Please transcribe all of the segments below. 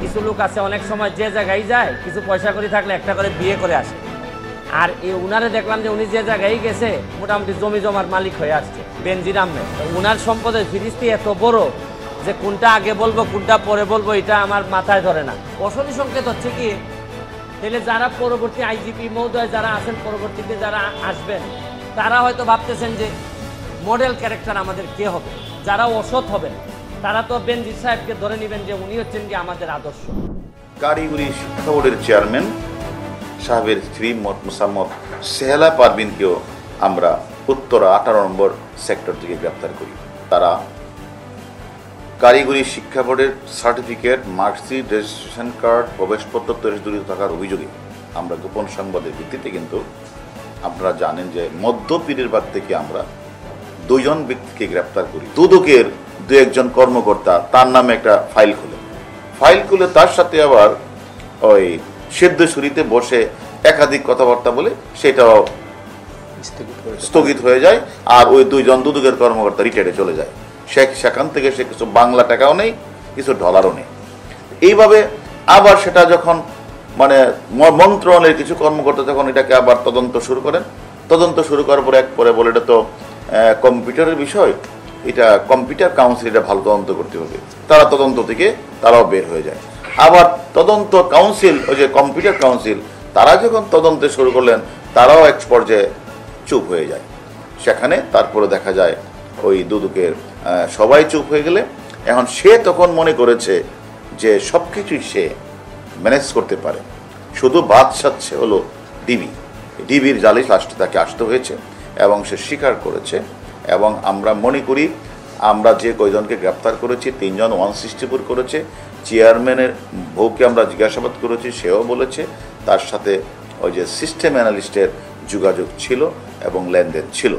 কিছু লোক আছে অনেক সময় যে জায়গায় যায় কিছু পয়সা করে থাকলে একটা করে বিয়ে করে আসে। আর উনারে দেখলাম যে উনি যে জায়গায় গেছে মোটামুটি জমি জমার মালিক হয়ে আসছে বেনজির আহমেদ। উনার সম্পদের ফিরিস্তি এত বড় যে কোনটা আগে বলবো কোনটা পরে বলবো এটা আমার মাথায় ধরে না। অশনি সংকেত হচ্ছে কি, তাহলে যারা পরবর্তী আইজিপি মহোদয় যারা আছেন, পরবর্তীতে যারা আসবেন, তারা হয়তো ভাবতেছেন যে মডেল ক্যারেক্টার আমাদের কে হবে। যারা অসৎ হবেন তারা তো বেনজির সাহেবকে ধরে নেবেন যে উনি হচ্ছেন কি আমাদের আদর্শ। কারিগরি শিক্ষা বোর্ডের চেয়ারম্যান সাহেবের স্ত্রী মোসাম্মদ সেহেলা পারভিনকেও আমরা উত্তরা 18 নম্বর সেক্টর থেকে গ্রেপ্তার করি। তারা কারিগরি শিক্ষা বোর্ডের সার্টিফিকেট, মার্কশিট, রেজিস্ট্রেশন কার্ড, প্রবেশপত্র তৈরি জড়িত থাকার অভিযোগে আমরা গোপন সংবাদের ভিত্তিতে কিন্তু আপনারা জানেন যে মধ্যপীরের বাগ থেকে আমরা 2 জন ব্যক্তিকে গ্রেপ্তার করি। দুদকের 2-1 কর্মকর্তা তার নামে একটা ফাইল খুলে তার সাথে আবার ওই সিদ্ধেশ্বরীতে বসে একাধিক কথাবার্তা বলে সেটাও স্থগিত হয়ে যায়। আর ওই 2 জন দুদকের কর্মকর্তা রিটায়ারে চলে যায়। সেখান থেকে সে কিছু বাংলা টাকাও নেই, কিছু ডলারও নেই। এইভাবে আবার সেটা যখন মানে মন্ত্রণালয়ের কিছু কর্মকর্তা যখন এটাকে আবার তদন্ত শুরু করার পরে পরে বলে এটা তো কম্পিউটারের বিষয়, এটা কম্পিউটার কাউন্সিল এটা ভালো তদন্ত করতে হবে। তারা তদন্ত থেকে তারাও বের হয়ে যায়। আবার তদন্ত কাউন্সিল, ওই যে কম্পিউটার কাউন্সিল, তারা যখন তদন্তে শুরু করলেন তারাও এক পর্যায়ে চুপ হয়ে যায়। সেখানে তারপরে দেখা যায় ওই দুদকের সবাই চুপ হয়ে গেলে এখন সে তখন মনে করেছে যে সব কিছুই সে ম্যানেজ করতে পারে, শুধু বাদ সাচ্ছে হলো ডিবির জালে লাস্টে তাকে আসতে হয়েছে এবং সে স্বীকার করেছে। এবং আমরা মনে করি আমরা যে কয়জনকে গ্রেপ্তার করেছি 3 জন 164 করেছে। চেয়ারম্যানের বউকে আমরা জিজ্ঞাসাবাদ করেছি, সেও বলেছে তার সাথে ওই যে সিস্টেম অ্যানালিস্টের যোগাযোগ ছিল এবং লেনদেন ছিল।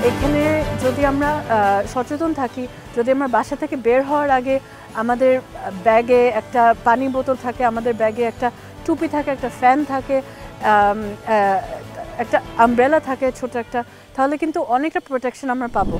এখানে যদি আমরা সচেতন থাকি, যদি আমরা বাসা থেকে বের হওয়ার আগে আমাদের ব্যাগে একটা পানি বোতল থাকে, আমাদের ব্যাগে একটা টুপি থাকে, একটা ফ্যান থাকে, একটা আমব্রেলা থাকে ছোট একটা, তাহলে কিন্তু অনেকটা প্রোটেকশন আমরা পাবো।